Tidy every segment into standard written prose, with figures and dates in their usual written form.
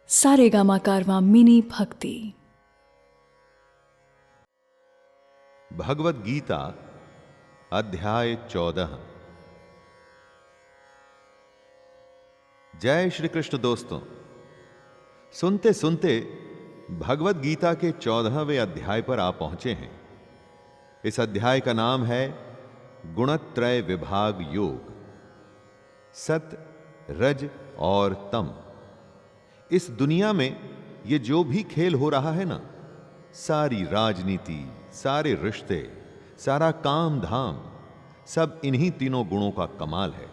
सारेगामा कारवां mini भक्ति। भगवत गीता अध्याय 14। जय श्री कृष्ण दोस्तों, सुनते सुनते भगवत गीता के 14वें अध्याय पर आ पहुंचे हैं। इस अध्याय का नाम है गुणत्रय विभाग योग। सत, रज और तम। इस दुनिया में ये जो भी खेल हो रहा है ना, सारी राजनीति, सारे रिश्ते, सारा काम धाम, सब इन्हीं तीनों गुणों का कमाल है।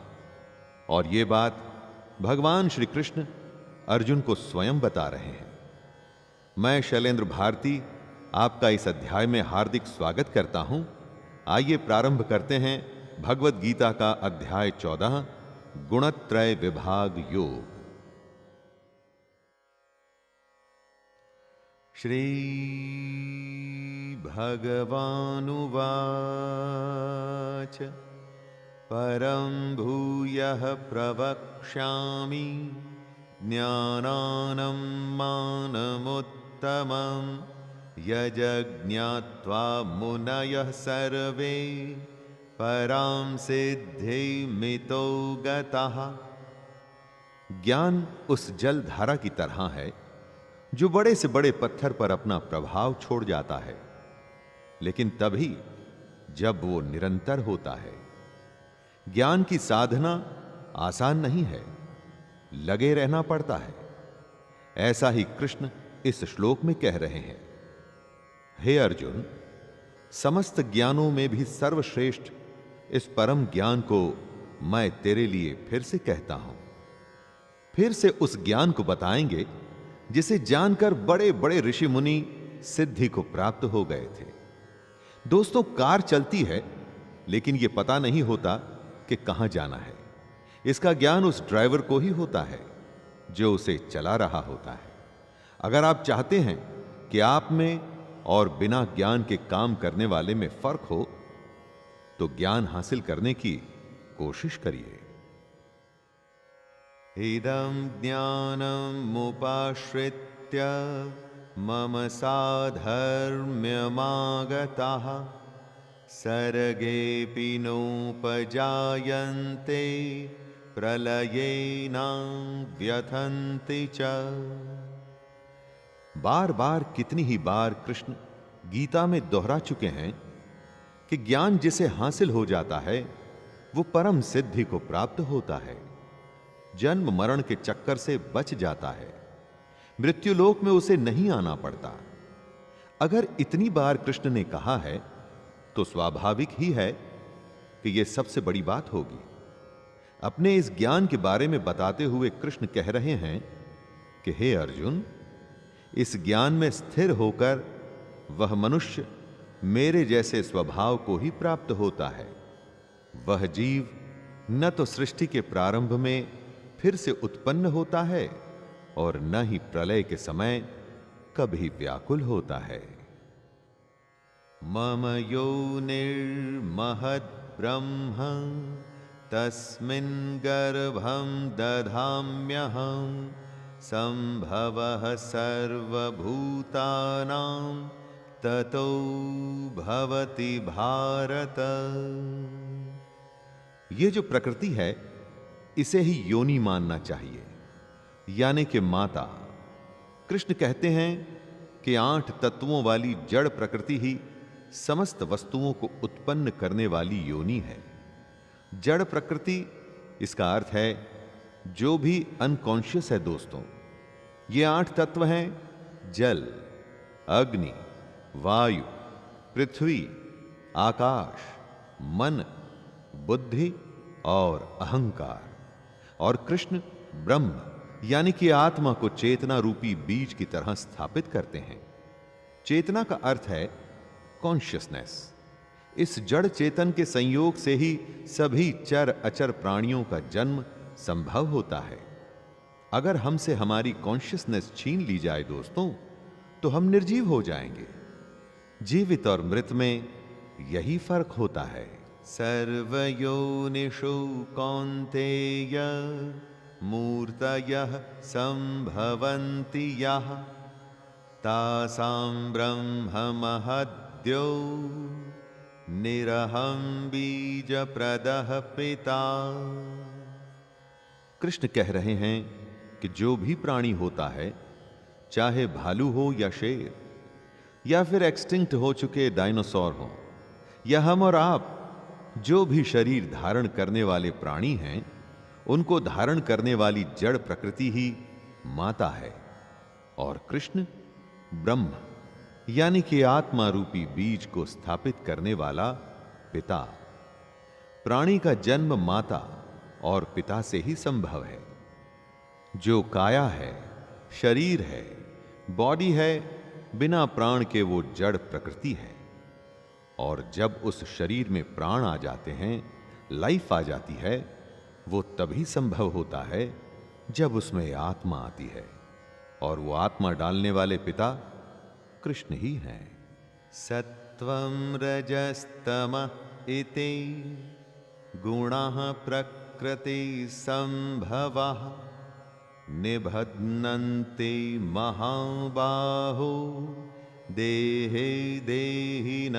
और ये बात भगवान श्री कृष्ण अर्जुन को स्वयं बता रहे हैं। मैं शैलेंद्र भारती आपका इस अध्याय में हार्दिक स्वागत करता हूं। आइए प्रारंभ करते हैं भगवत गीता का अध्याय 14, गुणत्रय विभाग योग। श्री भगवानुवाच परं भूयः प्रवक्ष्यामि ज्ञानानं मानमुत्तमं यज्ञात्वा मुनयः सर्वे परां सिद्धिमितो गतः। ज्ञान उस जल धारा की तरह है जो बड़े से बड़े पत्थर पर अपना प्रभाव छोड़ जाता है, लेकिन तभी जब वो निरंतर होता है। ज्ञान की साधना आसान नहीं है, लगे रहना पड़ता है। ऐसा ही कृष्ण इस श्लोक में कह रहे हैं। हे अर्जुन, समस्त ज्ञानों में भी सर्वश्रेष्ठ इस परम ज्ञान को मैं तेरे लिए फिर से कहता हूं। फिर से उस ज्ञान को बताएंगे जिसे जानकर बड़े बड़े ऋषि मुनि सिद्धि को प्राप्त हो गए थे। दोस्तों, कार चलती है लेकिन यह पता नहीं होता कि कहां जाना है। इसका ज्ञान उस ड्राइवर को ही होता है जो उसे चला रहा होता है। अगर आप चाहते हैं कि आप में और बिना ज्ञान के काम करने वाले में फर्क हो, तो ज्ञान हासिल करने की कोशिश करिए। इदं ज्ञानमुपाश्रित्य मम साधर्म्यमागताः सर्गेऽपि नोपजायन्ते प्रलयेन व्यथन्ति च। बार बार कितनी ही बार कृष्ण गीता में दोहरा चुके हैं कि ज्ञान जिसे हासिल हो जाता है वो परम सिद्धि को प्राप्त होता है, जन्म मरण के चक्कर से बच जाता है, मृत्युलोक में उसे नहीं आना पड़ता। अगर इतनी बार कृष्ण ने कहा है तो स्वाभाविक ही है कि यह सबसे बड़ी बात होगी। अपने इस ज्ञान के बारे में बताते हुए कृष्ण कह रहे हैं कि हे अर्जुन, इस ज्ञान में स्थिर होकर वह मनुष्य मेरे जैसे स्वभाव को ही प्राप्त होता है। वह जीव न तो सृष्टि के प्रारंभ में फिर से उत्पन्न होता है और न ही प्रलय के समय कभी व्याकुल होता है। मम योनिर्महद् ब्रह्म तस्मिन् गर्भं दधाम्यहं संभवः सर्वभूतानां ततो भवति भारत। ये जो प्रकृति है इसे ही योनि मानना चाहिए, यानी कि माता। कृष्ण कहते हैं कि 8 तत्वों वाली जड़ प्रकृति ही समस्त वस्तुओं को उत्पन्न करने वाली योनि है। जड़ प्रकृति, इसका अर्थ है जो भी अनकॉन्शियस है। दोस्तों, ये 8 तत्व हैं: जल, अग्नि, वायु, पृथ्वी, आकाश, मन, बुद्धि और अहंकार। और कृष्ण ब्रह्म यानी कि आत्मा को चेतना रूपी बीज की तरह स्थापित करते हैं। चेतना का अर्थ है कॉन्शियसनेस। इस जड़ चेतन के संयोग से ही सभी चर अचर प्राणियों का जन्म संभव होता है। अगर हमसे हमारी कॉन्शियसनेस छीन ली जाए दोस्तों, तो हम निर्जीव हो जाएंगे। जीवित और मृत में यही फर्क होता है। सर्वयोनिषु कौन्तेय मूर्तयः संभवन्ति यः तासां ब्रह्ममहद्यो निरहं बीजप्रदः पिता। कृष्ण कह रहे हैं कि जो भी प्राणी होता है, चाहे भालू हो या शेर, या फिर एक्सटिंक्ट हो चुके डायनासोर हो, या हम और आप, जो भी शरीर धारण करने वाले प्राणी हैं, उनको धारण करने वाली जड़ प्रकृति ही माता है, और कृष्ण ब्रह्म यानी कि आत्मा रूपी बीज को स्थापित करने वाला पिता। प्राणी का जन्म माता और पिता से ही संभव है। जो काया है, शरीर है, बॉडी है, बिना प्राण के वो जड़ प्रकृति है। और जब उस शरीर में प्राण आ जाते हैं, लाइफ आ जाती है, वो तभी संभव होता है जब उसमें आत्मा आती है, और वो आत्मा डालने वाले पिता कृष्ण ही हैं। सत्वं रजस्तमः इति गुणाः प्रकृति संभवाः निबध्नन्ति महाबाहो देहे देहिनमव्ययम्।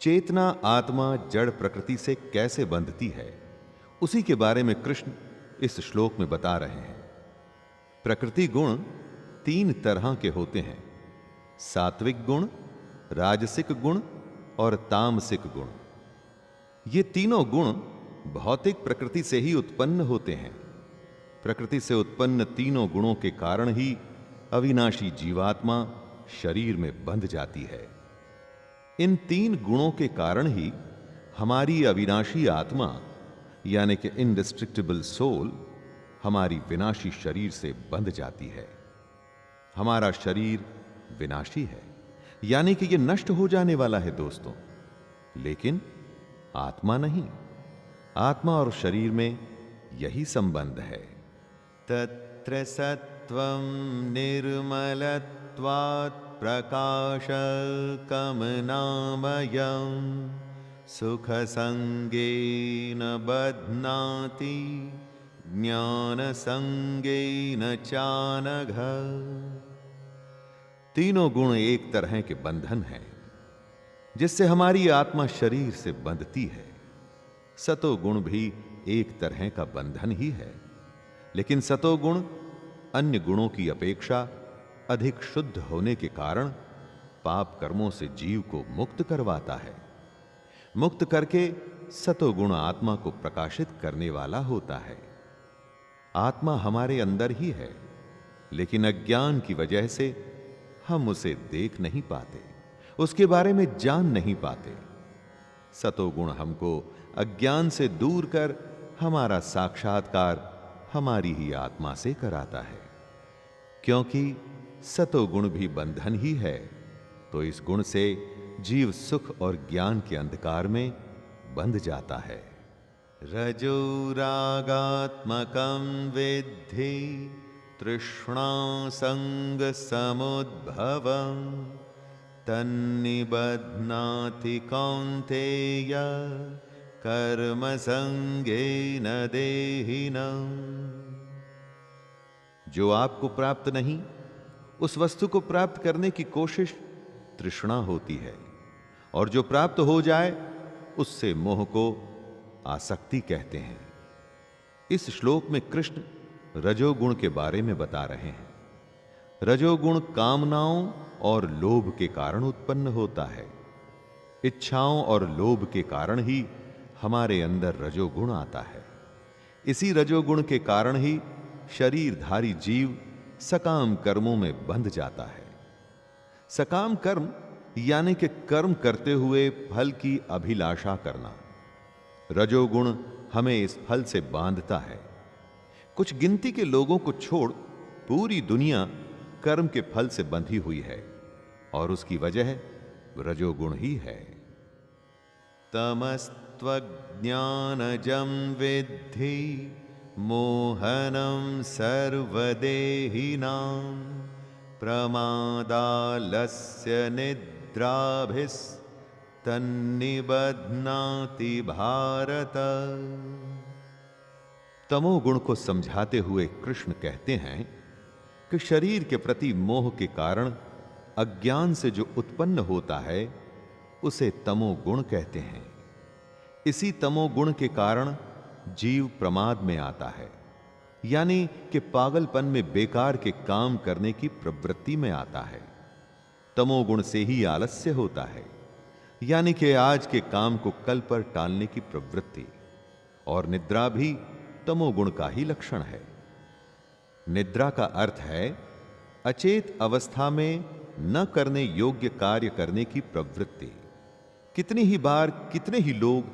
चेतना आत्मा जड़ प्रकृति से कैसे बंधती है, उसी के बारे में कृष्ण इस श्लोक में बता रहे हैं। प्रकृति गुण 3 तरह के होते हैं: सात्विक गुण, राजसिक गुण और तामसिक गुण। ये तीनों गुण भौतिक प्रकृति से ही उत्पन्न होते हैं। प्रकृति से उत्पन्न तीनों गुणों के कारण ही अविनाशी जीवात्मा शरीर में बंध जाती है। इन 3 गुणों के कारण ही हमारी अविनाशी आत्मा यानी कि इनडिस्ट्रक्टिबल सोल हमारी विनाशी शरीर से बंध जाती है। हमारा शरीर विनाशी है, यानी कि यह नष्ट हो जाने वाला है दोस्तों, लेकिन आत्मा नहीं। आत्मा और शरीर में यही संबंध है। तत्र सत्वं निर्मलत्वात् प्रकाशकमनामयं सुखसंगेन बध्नाति ज्ञानसंगेन चानघ। तीनों गुण एक तरह के बंधन हैं जिससे हमारी आत्मा शरीर से बंधती है। सतोगुण भी एक तरह का बंधन ही है, लेकिन सतोगुण अन्य गुणों की अपेक्षा अधिक शुद्ध होने के कारण पाप कर्मों से जीव को मुक्त करवाता है। मुक्त करके सतोगुण आत्मा को प्रकाशित करने वाला होता है। आत्मा हमारे अंदर ही है, लेकिन अज्ञान की वजह से हम उसे देख नहीं पाते, उसके बारे में जान नहीं पाते। सतोगुण हमको अज्ञान से दूर कर हमारा साक्षात्कार हमारी ही आत्मा से कराता है। क्योंकि सतोगुण भी बंधन ही है, तो इस गुण से जीव सुख और ज्ञान के अंधकार में बंध जाता है। रजोरागात्मकं विद्धि तृष्णा संग समुद्भवं तन्निबध्नाति कौन्तेय कर्म संगेन देहिनम्। जो आपको प्राप्त नहीं, उस वस्तु को प्राप्त करने की कोशिश तृष्णा होती है, और जो प्राप्त हो जाए उससे मोह को आसक्ति कहते हैं। इस श्लोक में कृष्ण रजोगुण के बारे में बता रहे हैं। रजोगुण कामनाओं और लोभ के कारण उत्पन्न होता है। इच्छाओं और लोभ के कारण ही हमारे अंदर रजोगुण आता है। इसी रजोगुण के कारण ही शरीरधारी जीव सकाम कर्मों में बंध जाता है। सकाम कर्म यानी कि कर्म करते हुए फल की अभिलाषा करना। रजोगुण हमें इस फल से बांधता है। कुछ गिनती के लोगों को छोड़ पूरी दुनिया कर्म के फल से बंधी हुई है, और उसकी वजह रजोगुण ही है। तमस्त्वज्ञानजं विद्धि मोहनं सर्वदेहिनां प्रमादालस्य निद्राभिस् तन्निबध्नाति भारत। तमोगुण को समझाते हुए कृष्ण कहते हैं कि शरीर के प्रति मोह के कारण अज्ञान से जो उत्पन्न होता है उसे तमोगुण कहते हैं। इसी तमोगुण के कारण जीव प्रमाद में आता है, यानी कि पागलपन में बेकार के काम करने की प्रवृत्ति में आता है। तमोगुण से ही आलस्य होता है, यानी कि आज के काम को कल पर टालने की प्रवृत्ति। और निद्रा भी तमोगुण का ही लक्षण है। निद्रा का अर्थ है अचेत अवस्था में न करने योग्य कार्य करने की प्रवृत्ति। कितनी ही बार कितने ही लोग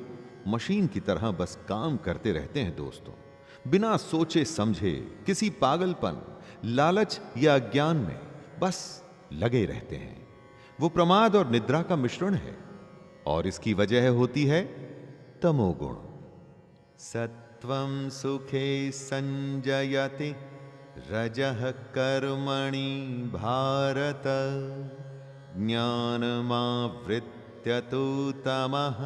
मशीन की तरह बस काम करते रहते हैं दोस्तों, बिना सोचे समझे, किसी पागलपन, लालच या अज्ञान में बस लगे रहते हैं। वो प्रमाद और निद्रा का मिश्रण है और इसकी वजह होती है तमोगुण। सत्वं सुखे संजयति रजः कर्मणि भारत, ज्ञानमावृत्य तु तमः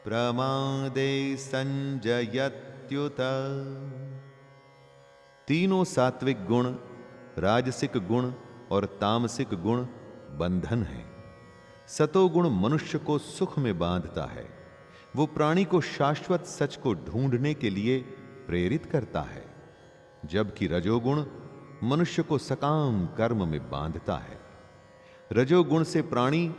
प्रमादे संजयत्युत। तीनों सात्विक गुण, राजसिक गुण और तामसिक गुण बंधन है। सतोगुण मनुष्य को सुख में बांधता है। वो प्राणी को शाश्वत सच को ढूंढने के लिए प्रेरित करता है, जबकि रजोगुण मनुष्य को सकाम कर्म में बांधता है। रजोगुण से प्राणी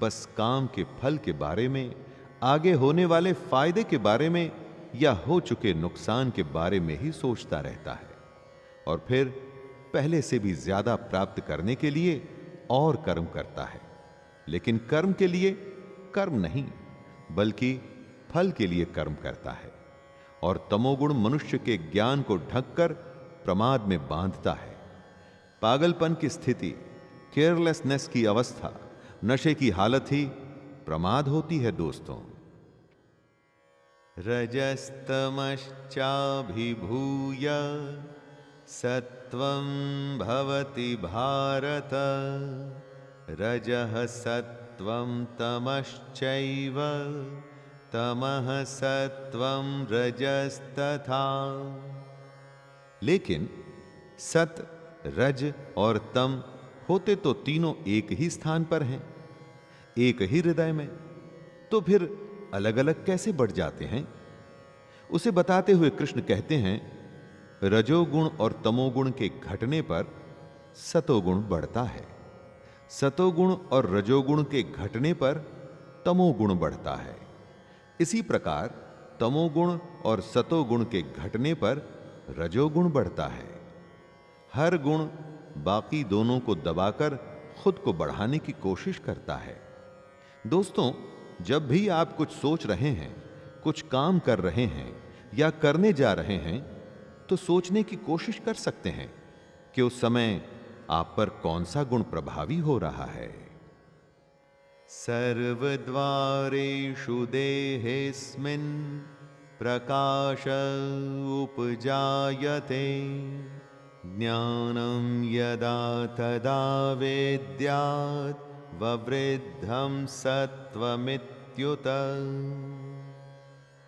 बस काम के फल के बारे में, आगे होने वाले फायदे के बारे में या हो चुके नुकसान के बारे में ही सोचता रहता है और फिर पहले से भी ज्यादा प्राप्त करने के लिए और कर्म करता है। लेकिन कर्म के लिए कर्म नहीं, बल्कि फल के लिए कर्म करता है। और तमोगुण मनुष्य के ज्ञान को ढककर प्रमाद में बांधता है। पागलपन की स्थिति, केयरलेसनेस की अवस्था, नशे की हालत ही प्रमाद होती है दोस्तों। रजस्तमश्चाभिभूय सत्वं भवति भारत, रजः सत्वं तमश्चैव तमः सत्वं रजस्तथा। लेकिन सत, रज और तम होते तो तीनों एक ही स्थान पर हैं, एक ही हृदय में, तो फिर अलग अलग कैसे बढ़ जाते हैं? उसे बताते हुए कृष्ण कहते हैं, रजोगुण और तमोगुण के घटने पर सतोगुण बढ़ता है, सतोगुण और रजोगुण के घटने पर तमोगुण बढ़ता है। इसी प्रकार तमोगुण और सतोगुण के घटने पर रजोगुण बढ़ता है। हर गुण बाकी दोनों को दबाकर खुद को बढ़ाने की कोशिश करता है। दोस्तों, जब भी आप कुछ सोच रहे हैं, कुछ काम कर रहे हैं या करने जा रहे हैं, तो सोचने की कोशिश कर सकते हैं कि उस समय आप पर कौन सा गुण प्रभावी हो रहा है। सर्वद्वारेषु देहेऽस्मिन् प्रकाश उपजायते, ज्ञानं यदा तदा वेद्यात् ववृद्धं सत्वमित्युत।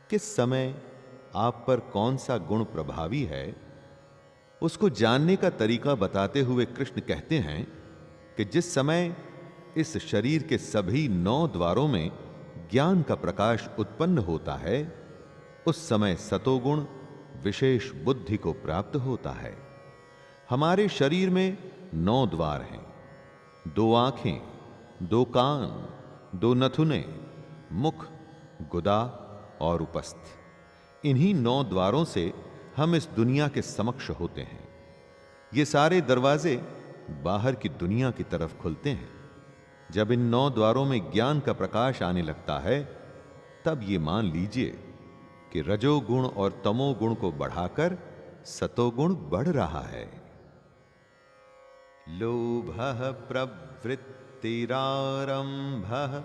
किस समय आप पर कौन सा गुण प्रभावी है, उसको जानने का तरीका बताते हुए कृष्ण कहते हैं कि जिस समय इस शरीर के सभी 9 द्वारों में ज्ञान का प्रकाश उत्पन्न होता है, उस समय सतोगुण विशेष बुद्धि को प्राप्त होता है। हमारे शरीर में 9 द्वार हैं, 2 आंखें, 2 कान, 2 नथुने, मुख, गुदा और उपस्थ। इन्हीं 9 द्वारों से हम इस दुनिया के समक्ष होते हैं। ये सारे दरवाजे बाहर की दुनिया की तरफ खुलते हैं। जब इन 9 द्वारों में ज्ञान का प्रकाश आने लगता है, तब ये मान लीजिए कि रजोगुण और तमोगुण को बढ़ाकर सतोगुण बढ़ रहा है। लोभः प्रवृत्तिरारम्भः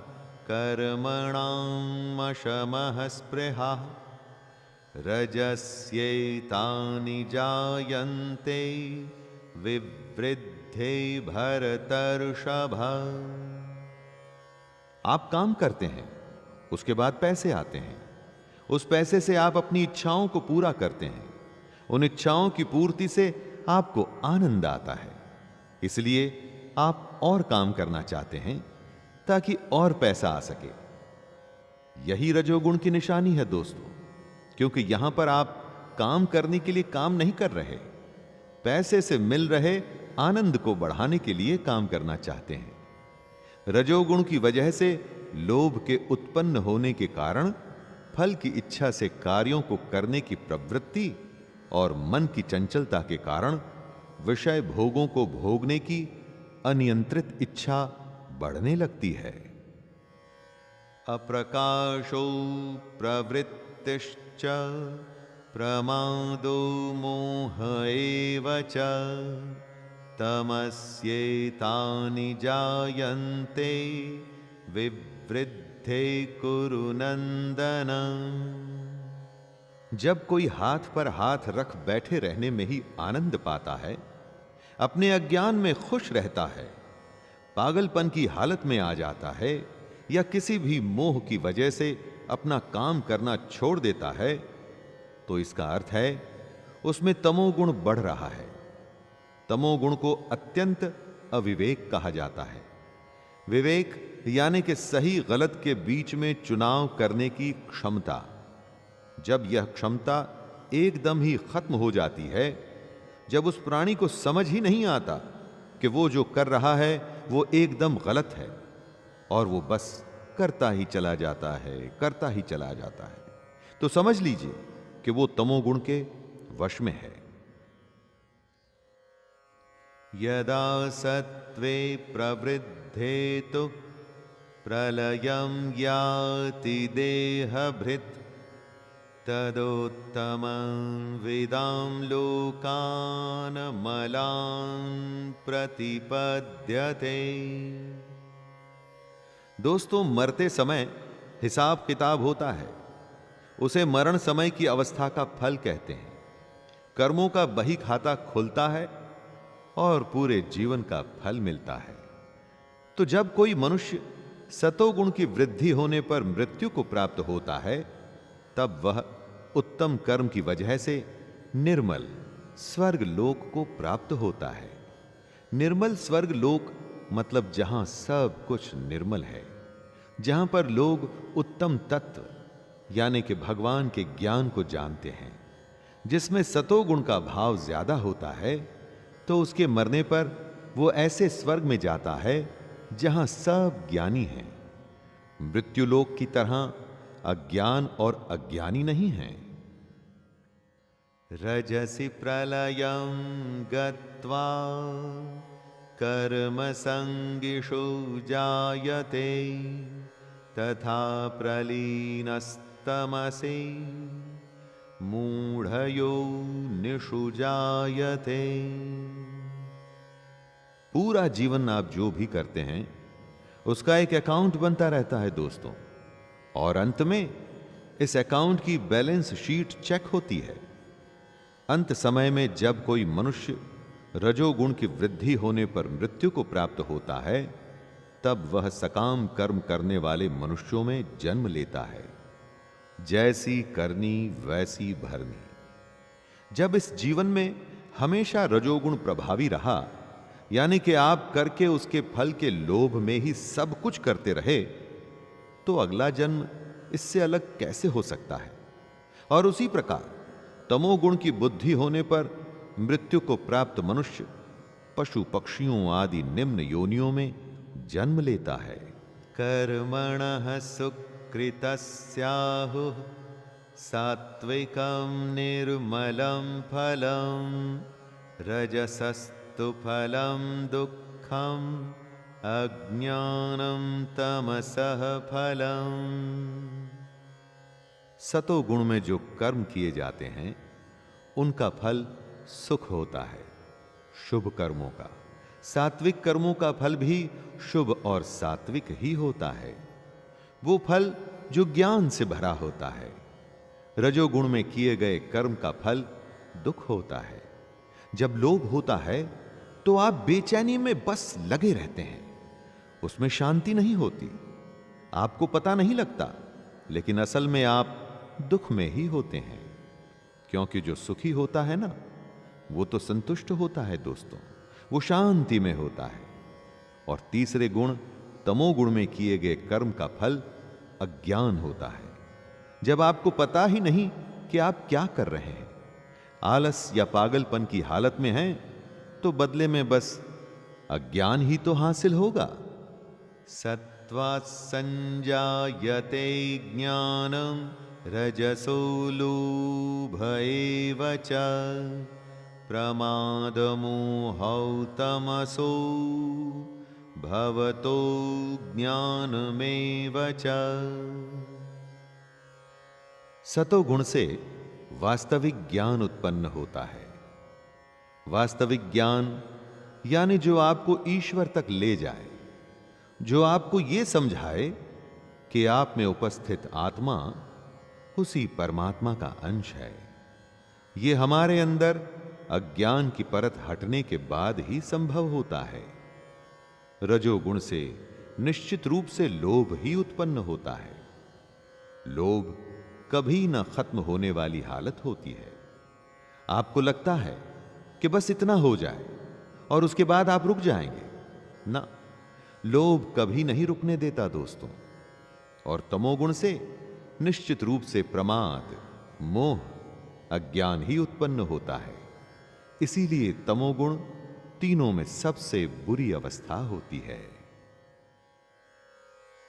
कर्मणाम् अशमः स्पृहा, रजस्यैतानि जायन्ते विवृद्धे भरतर्षभ। आप काम करते हैं, उसके बाद पैसे आते हैं। उस पैसे से आप अपनी इच्छाओं को पूरा करते हैं। उन इच्छाओं की पूर्ति से आपको आनंद आता है, इसलिए आप और काम करना चाहते हैं ताकि और पैसा आ सके। यही रजोगुण की निशानी है दोस्तों, क्योंकि यहां पर आप काम करने के लिए काम नहीं कर रहे, पैसे से मिल रहे आनंद को बढ़ाने के लिए काम करना चाहते हैं। रजोगुण की वजह से लोभ के उत्पन्न होने के कारण फल की इच्छा से कार्यों को करने की प्रवृत्ति और मन की चंचलता के कारण विषय भोगों को भोगने की अनियंत्रित इच्छा बढ़ने लगती है। अप्रकाशो प्रवृत्तिश्च प्रमादो मोह एव च तमस्येतानि जायन्ते विवृद्धे कुरु नंदन। जब कोई हाथ पर हाथ रख बैठे रहने में ही आनंद पाता है, अपने अज्ञान में खुश रहता है, पागलपन की हालत में आ जाता है या किसी भी मोह की वजह से अपना काम करना छोड़ देता है, तो इसका अर्थ है उसमें तमोगुण बढ़ रहा है। तमोगुण को अत्यंत अविवेक कहा जाता है। विवेक यानी कि सही गलत के बीच में चुनाव करने की क्षमता। जब यह क्षमता एकदम ही खत्म हो जाती है, जब उस प्राणी को समझ ही नहीं आता कि वो जो कर रहा है वो एकदम गलत है और वो बस करता ही चला जाता है, करता ही चला जाता है, तो समझ लीजिए कि वो तमोगुण के वश में है। यदा सत्वे प्रवृद्धे तु प्रलयं याति देहभृत् तदोत्तमं विदां लोकान् मलान् प्रतिपद्यते। दोस्तों, मरते समय हिसाब किताब होता है, उसे मरण समय की अवस्था का फल कहते हैं। कर्मों का बही खाता खुलता है और पूरे जीवन का फल मिलता है। तो जब कोई मनुष्य सतोगुण की वृद्धि होने पर मृत्यु को प्राप्त होता है, तब वह उत्तम कर्म की वजह से निर्मल स्वर्ग लोक को प्राप्त होता है। निर्मल स्वर्ग लोक मतलब जहां सब कुछ निर्मल है, जहां पर लोग उत्तम तत्व यानी कि भगवान के ज्ञान को जानते हैं। जिसमें सतोगुण का भाव ज्यादा होता है, तो उसके मरने पर वो ऐसे स्वर्ग में जाता है जहां सब ज्ञानी हैं। मृत्युलोक की तरह अज्ञान और अज्ञानी नहीं हैं। रजसि प्रलयं गत्वा कर्म संगिषु जायते तथा प्रलीनस्तमसि मूढ़यो निषु जायते। पूरा जीवन आप जो भी करते हैं उसका एक अकाउंट बनता रहता है दोस्तों, और अंत में इस अकाउंट की बैलेंस शीट चेक होती है। अंत समय में जब कोई मनुष्य रजोगुण की वृद्धि होने पर मृत्यु को प्राप्त होता है, तब वह सकाम कर्म करने वाले मनुष्यों में जन्म लेता है। जैसी करनी वैसी भरनी। जब इस जीवन में हमेशा रजोगुण प्रभावी रहा, यानी कि आप करके उसके फल के लोभ में ही सब कुछ करते रहे, तो अगला जन्म इससे अलग कैसे हो सकता है। और उसी प्रकार तमोगुण की बुद्धि होने पर मृत्यु को प्राप्त मनुष्य पशु पक्षियों आदि निम्न योनियों में जन्म लेता है। कर्मणः सुकृतस्याहुः सात्विकं निर्मलं फलं रजसस्तु फलं दुःखम् अज्ञानं तमसः फलम्। सतोगुण में जो कर्म किए जाते हैं उनका फल सुख होता है, शुभ कर्मों का। सात्विक कर्मों का फल भी शुभ और सात्विक ही होता है। वो फल जो ज्ञान से भरा होता है। रजोगुण में किए गए कर्म का फल दुख होता है। जब लोभ होता है तो आप बेचैनी में बस लगे रहते हैं, उसमें शांति नहीं होती। आपको पता नहीं लगता, लेकिन असल में आप दुख में ही होते हैं। क्योंकि जो सुखी होता है ना, वो तो संतुष्ट होता है दोस्तों, वो शांति में होता है। और तीसरे गुण तमोगुण में किए गए कर्म का फल अज्ञान होता है। जब आपको पता ही नहीं कि आप क्या कर रहे हैं, आलस या पागलपन की हालत में हैं, तो बदले में बस अज्ञान ही तो हासिल होगा। सत्त्वात् संजायते ज्ञानम रजसो लोभ एव च प्रमादमोहौ तमसो भवतो ज्ञानमेव च। सतोगुण से वास्तविक ज्ञान उत्पन्न होता है। वास्तविक ज्ञान यानी जो आपको ईश्वर तक ले जाए, जो आपको यह समझाए कि आप में उपस्थित आत्मा उसी परमात्मा का अंश है। यह हमारे अंदर अज्ञान की परत हटने के बाद ही संभव होता है। रजोगुण से निश्चित रूप से लोभ ही उत्पन्न होता है। लोभ कभी न खत्म होने वाली हालत होती है। आपको लगता है कि बस इतना हो जाए और उसके बाद आप रुक जाएंगे। ना, लोभ कभी नहीं रुकने देता दोस्तों। और तमोगुण से निश्चित रूप से प्रमाद, मोह, अज्ञान ही उत्पन्न होता है। इसीलिए तमोगुण तीनों में सबसे बुरी अवस्था होती है।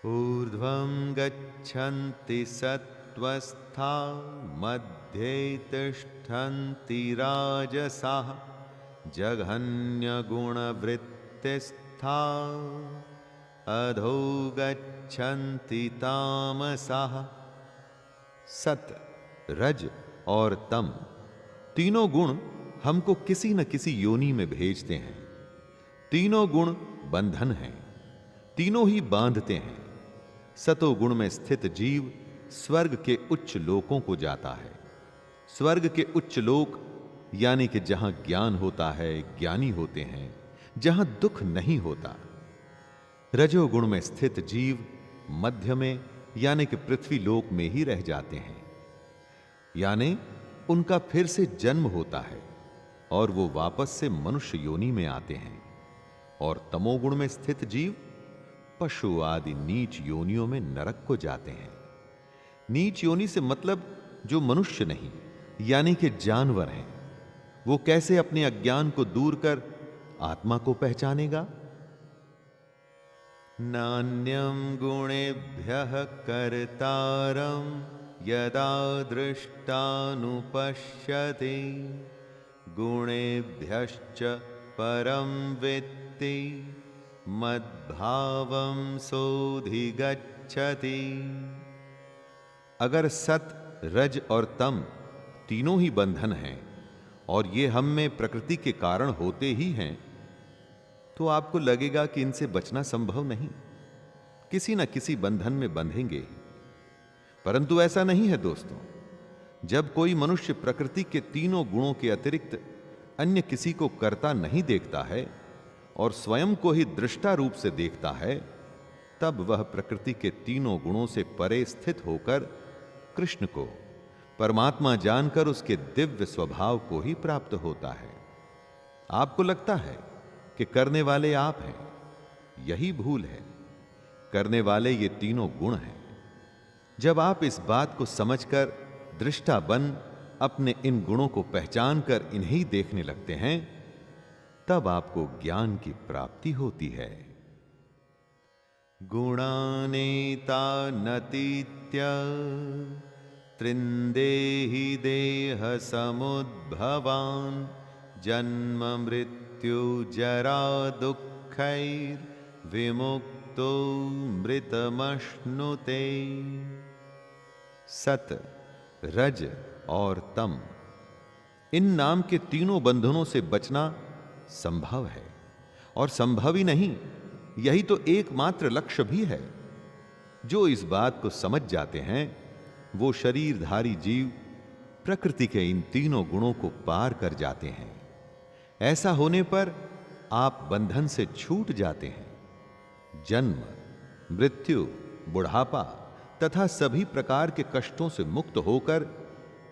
ऊर्ध्वं गच्छन्ति सत्त्वस्था मध्ये तिष्ठन्ति राजसाः जघन्यगुणवृत्तिस्था अधो गच्छन्ति तामसाः। सत, रज और तम तीनों गुण हमको किसी न किसी योनि में भेजते हैं। तीनों गुण बंधन हैं, तीनों ही बांधते हैं। सतोगुण में स्थित जीव स्वर्ग के उच्च लोकों को जाता है। स्वर्ग के उच्च लोक यानी कि जहां ज्ञान होता है, ज्ञानी होते हैं, जहां दुख नहीं होता। रजोगुण में स्थित जीव मध्य में यानी कि पृथ्वी लोक में ही रह जाते हैं, यानी उनका फिर से जन्म होता है और वो वापस से मनुष्य योनि में आते हैं। और तमोगुण में स्थित जीव पशु आदि नीच योनियों में नरक को जाते हैं। नीच योनि से मतलब जो मनुष्य नहीं यानी कि जानवर हैं, वो कैसे अपने अज्ञान को दूर कर आत्मा को पहचानेगा? नान्यं गुणेभ्यः कर्तारं यदा दृष्टानुपश्यति गुणेभ्यश्च परं वित्ति मद्भावं सोऽधिगच्छति। अगर सत, रज और तम तीनों ही बंधन हैं और ये हम में प्रकृति के कारण होते ही हैं, तो आपको लगेगा कि इनसे बचना संभव नहीं, किसी न किसी बंधन में बंधेंगे। परंतु ऐसा नहीं है दोस्तों। जब कोई मनुष्य प्रकृति के तीनों गुणों के अतिरिक्त अन्य किसी को करता नहीं देखता है और स्वयं को ही दृष्टा रूप से देखता है, तब वह प्रकृति के तीनों गुणों से परे स्थित होकर कृष्ण को, परमात्मा जानकर उसके दिव्य स्वभाव को ही प्राप्त होता है। आपको लगता है कि करने वाले आप हैं, यही भूल है। करने वाले ये तीनों गुण हैं। जब आप इस बात को समझकर दृष्टा बन अपने इन गुणों को पहचान कर इन्हें देखने लगते हैं, तब आपको ज्ञान की प्राप्ति होती है। गुणानेतानतीत्य त्रिन्देहि देह समुद्भवान् जन्म मृत्यु जरा दुःखैर्विमुक्तो मृतमश्नुते। सत, रज और तम इन नाम के तीनों बंधनों से बचना संभव है। और संभव ही नहीं, यही तो एकमात्र लक्ष्य भी है। जो इस बात को समझ जाते हैं, वो शरीरधारी जीव प्रकृति के इन तीनों गुणों को पार कर जाते हैं। ऐसा होने पर आप बंधन से छूट जाते हैं। जन्म, मृत्यु बुढ़ापा तथा सभी प्रकार के कष्टों से मुक्त होकर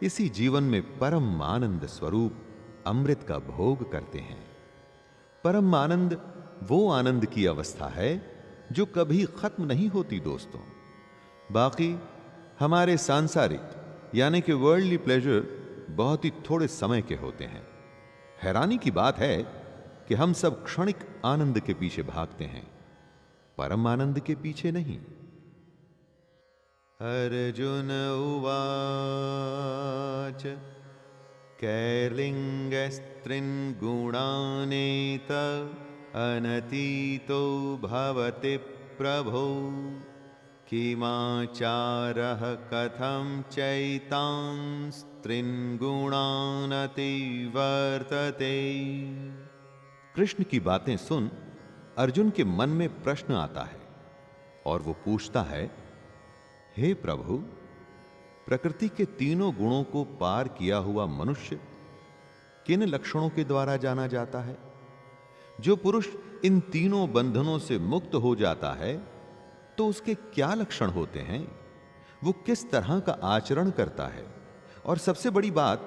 इसी जीवन में परम आनंद स्वरूप अमृत का भोग करते हैं। परम आनंद वो आनंद की अवस्था है जो कभी खत्म नहीं होती दोस्तों। बाकी हमारे सांसारिक यानी कि वर्ल्डली प्लेजर बहुत ही थोड़े समय के होते हैं। हैरानी की बात है कि हम सब क्षणिक आनंद के पीछे भागते हैं, परम आनंद के पीछे नहीं। अर्जुन उवाच कैर्लिङ्गस्त्रीन् गुणानेत अनतीतो भवति प्रभो किमाचारः कथं चैतांस्त्रीन् गुणानतिवर्तते। कृष्ण की बातें सुन अर्जुन के मन में प्रश्न आता है और वो पूछता है, हे प्रभु, प्रकृति के तीनों गुणों को पार किया हुआ मनुष्य किन लक्षणों के द्वारा जाना जाता है? जो पुरुष इन तीनों बंधनों से मुक्त हो जाता है तो उसके क्या लक्षण होते हैं? वो किस तरह का आचरण करता है? और सबसे बड़ी बात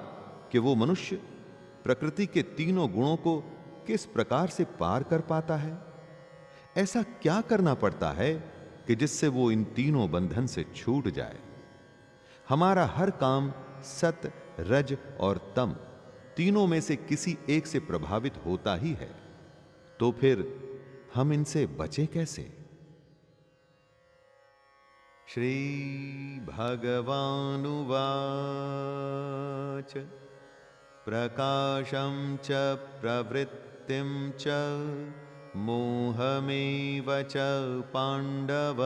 कि वो मनुष्य प्रकृति के तीनों गुणों को किस प्रकार से पार कर पाता है? ऐसा क्या करना पड़ता है कि जिससे वो इन तीनों बंधन से छूट जाए? हमारा हर काम सत, रज और तम तीनों में से किसी एक से प्रभावित होता ही है, तो फिर हम इनसे बचे कैसे? श्री भगवानुवाच प्रकाशं च प्रवृत्तिं च मोहमेव च पाण्डव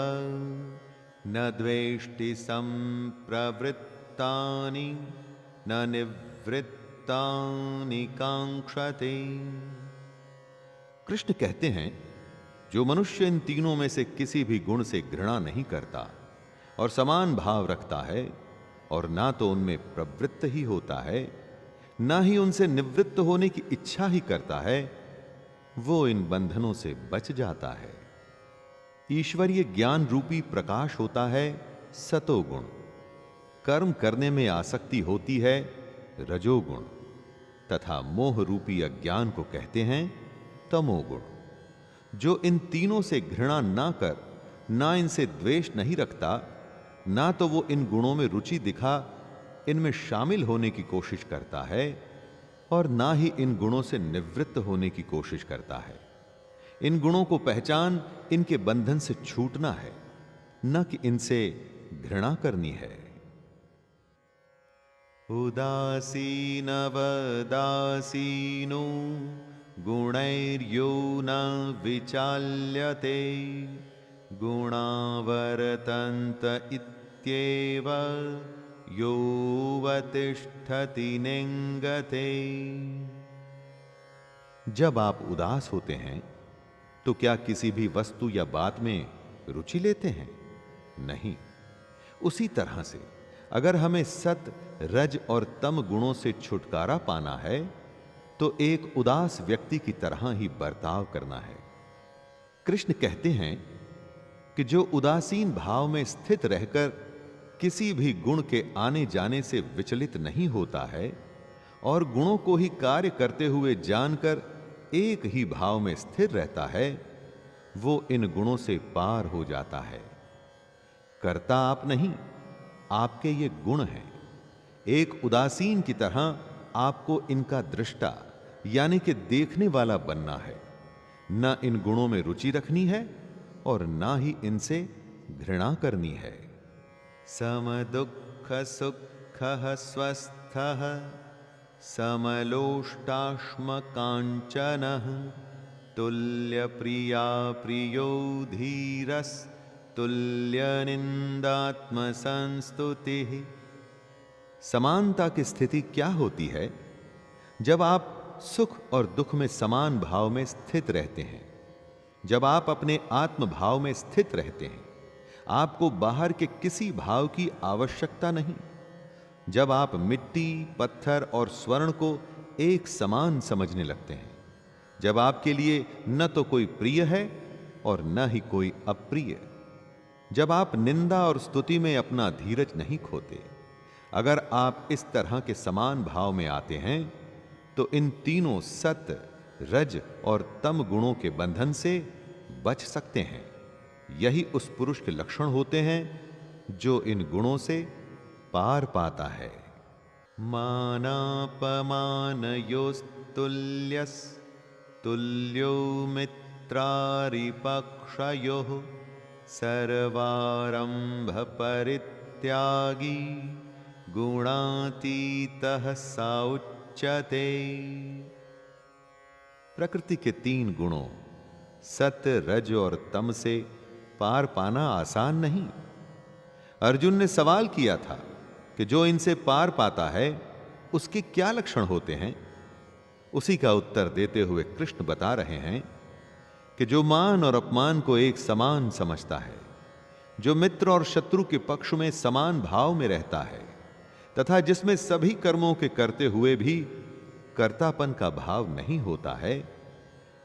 न द्वेष्टि संप्रवृत्तानि न निवृत्तानि कांक्षते। कृष्ण कहते हैं, जो मनुष्य इन तीनों में से किसी भी गुण से घृणा नहीं करता और समान भाव रखता है और ना तो उनमें प्रवृत्त ही होता है ना ही उनसे निवृत्त होने की इच्छा ही करता है, वो इन बंधनों से बच जाता है। ईश्वरीय ज्ञान रूपी प्रकाश होता है सतोगुण, कर्म करने में आसक्ति होती है रजोगुण, तथा मोह रूपी अज्ञान को कहते हैं तमोगुण। जो इन तीनों से घृणा ना कर, ना इनसे द्वेष नहीं रखता, ना तो वो इन गुणों में रुचि दिखा इनमें शामिल होने की कोशिश करता है और ना ही इन गुणों से निवृत्त होने की कोशिश करता है। इन गुणों को पहचान इनके बंधन से छूटना है, न कि इनसे घृणा करनी है। उदासीनवदासीनो गुणैर्यो न विचाल्यते गुणावर्तन्त इत्येव योऽवतिष्ठति निंगते। जब आप उदास होते हैं तो क्या किसी भी वस्तु या बात में रुचि लेते हैं? नहीं। उसी तरह से अगर हमें सत, रज और तम गुणों से छुटकारा पाना है तो एक उदास व्यक्ति की तरह ही बर्ताव करना है। कृष्ण कहते हैं कि जो उदासीन भाव में स्थित रहकर किसी भी गुण के आने जाने से विचलित नहीं होता है और गुणों को ही कार्य करते हुए जानकर एक ही भाव में स्थिर रहता है, वो इन गुणों से पार हो जाता है। कर्ता आप नहीं, आपके ये गुण हैं। एक उदासीन की तरह आपको इनका दृष्टा यानी कि देखने वाला बनना है। न इन गुणों में रुचि रखनी है और ना ही इनसे घृणा करनी है। समदुःख सुखः स्वस्थः समलोष्टाश्म काञ्चनः तुल्यप्रिया प्रियो धीरस्तुल्यनिन्दात्मसंस्तुतिः। समानता की स्थिति क्या होती है? जब आप सुख और दुख में समान भाव में स्थित रहते हैं, जब आप अपने आत्म भाव में स्थित रहते हैं, आपको बाहर के किसी भाव की आवश्यकता नहीं। जब आप मिट्टी, पत्थर और स्वर्ण को एक समान समझने लगते हैं, जब आपके लिए न तो कोई प्रिय है और न ही कोई अप्रिय, जब आप निंदा और स्तुति में अपना धीरज नहीं खोते, अगर आप इस तरह के समान भाव में आते हैं, तो इन तीनों सत्य, रज और तम गुणों के बंधन से बच सकते हैं। यही उस पुरुष के लक्षण होते हैं जो इन गुणों से पार पाता है। मानापमानयोस्तुल्यस् तुल्यो मित्रारिपक्षयोः सर्वारंभ परित्यागी गुणातीतः स उच्यते। प्रकृति के तीन गुणों सत्य, रज और तम से पार पाना आसान नहीं। अर्जुन ने सवाल किया था कि जो इनसे पार पाता है उसके क्या लक्षण होते हैं। उसी का उत्तर देते हुए कृष्ण बता रहे हैं कि जो मान और अपमान को एक समान समझता है, जो मित्र और शत्रु के पक्ष में समान भाव में रहता है तथा जिसमें सभी कर्मों के करते हुए भी कर्तापन का भाव नहीं होता है,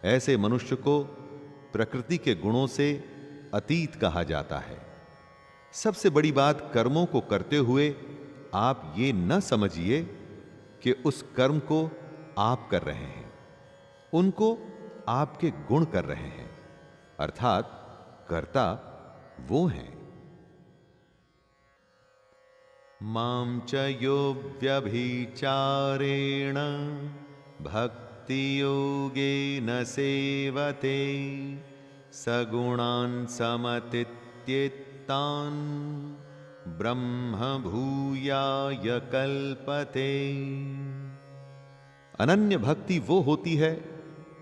ऐसे मनुष्य को प्रकृति के गुणों से अतीत कहा जाता है। सबसे बड़ी बात, कर्मों को करते हुए आप ये न समझिए कि उस कर्म को आप कर रहे हैं, उनको आपके गुण कर रहे हैं, अर्थात कर्ता वो हैं। मां च यो व्यभिचारेण भक्ति योगेन सेवते सगुणान् समतीत्येतान् ब्रह्म भूयाय कल्पते। अनन्य भक्ति वो होती है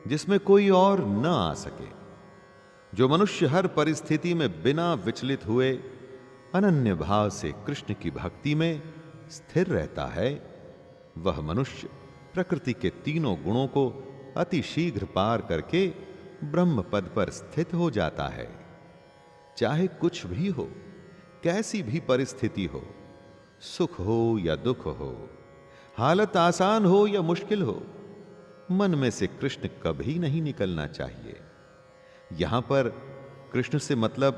जिसमें कोई और न आ सके। जो मनुष्य हर परिस्थिति में बिना विचलित हुए अनन्य भाव से कृष्ण की भक्ति में स्थिर रहता है, वह मनुष्य प्रकृति के तीनों गुणों को अति शीघ्र पार करके ब्रह्म पद पर स्थित हो जाता है। चाहे कुछ भी हो, कैसी भी परिस्थिति हो, सुख हो या दुख हो, हालत आसान हो या मुश्किल हो, मन में से कृष्ण कभी नहीं निकलना चाहिए। यहां पर कृष्ण से मतलब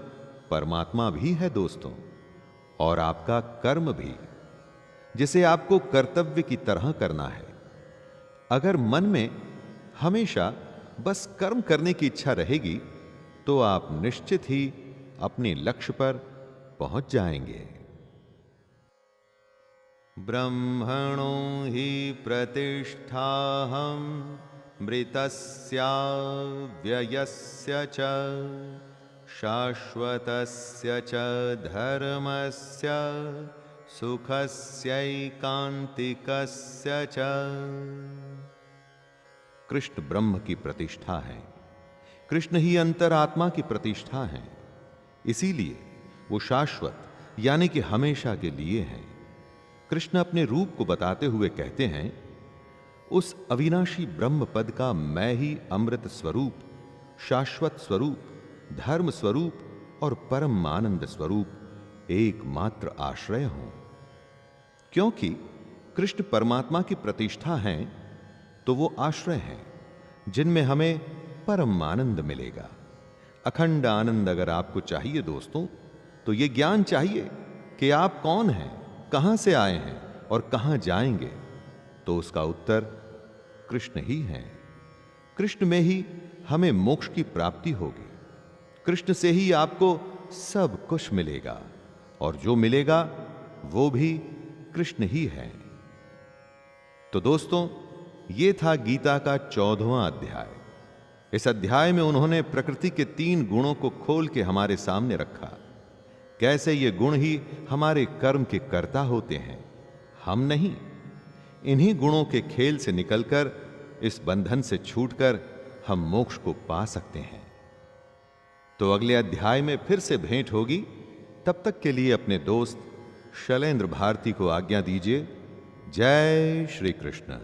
परमात्मा भी है दोस्तों, और आपका कर्म भी, जिसे आपको कर्तव्य की तरह करना है। अगर मन में हमेशा बस कर्म करने की इच्छा रहेगी तो आप निश्चित ही अपने लक्ष्य पर पहुंच जाएंगे। ब्रह्मणो हि प्रतिष्ठाहं मृतस्य व्ययस्य च शाश्वतस्य च धर्मस्य सुखस्यैकान्तिकस्य च। कृष्ण ब्रह्म की प्रतिष्ठा है, कृष्ण ही अंतरात्मा की प्रतिष्ठा है, इसीलिए वो शाश्वत यानी कि हमेशा के लिए हैं। कृष्ण अपने रूप को बताते हुए कहते हैं, उस अविनाशी ब्रह्म पद का मैं ही अमृत स्वरूप, शाश्वत स्वरूप, धर्म स्वरूप और परम आनंद स्वरूप एकमात्र आश्रय हूं। क्योंकि कृष्ण परमात्मा की प्रतिष्ठा हैं, तो वो आश्रय हैं जिनमें हमें परम आनंद मिलेगा। अखंड आनंद अगर आपको चाहिए दोस्तों, तो ये ज्ञान चाहिए कि आप कौन हैं, कहां से आए हैं और कहां जाएंगे, तो उसका उत्तर कृष्ण ही है। कृष्ण में ही हमें मोक्ष की प्राप्ति होगी, कृष्ण से ही आपको सब कुछ मिलेगा, और जो मिलेगा वो भी कृष्ण ही है। तो दोस्तों, ये था गीता का 14वां अध्याय। इस अध्याय में उन्होंने प्रकृति के 3 गुणों को खोल के हमारे सामने रखा। कैसे ये गुण ही हमारे कर्म के कर्ता होते हैं, हम नहीं। इन्हीं गुणों के खेल से निकलकर, इस बंधन से छूटकर हम मोक्ष को पा सकते हैं। तो अगले अध्याय में फिर से भेंट होगी। तब तक के लिए अपने दोस्त शैलेंद्र भारती को आज्ञा दीजिए। जय श्री कृष्ण।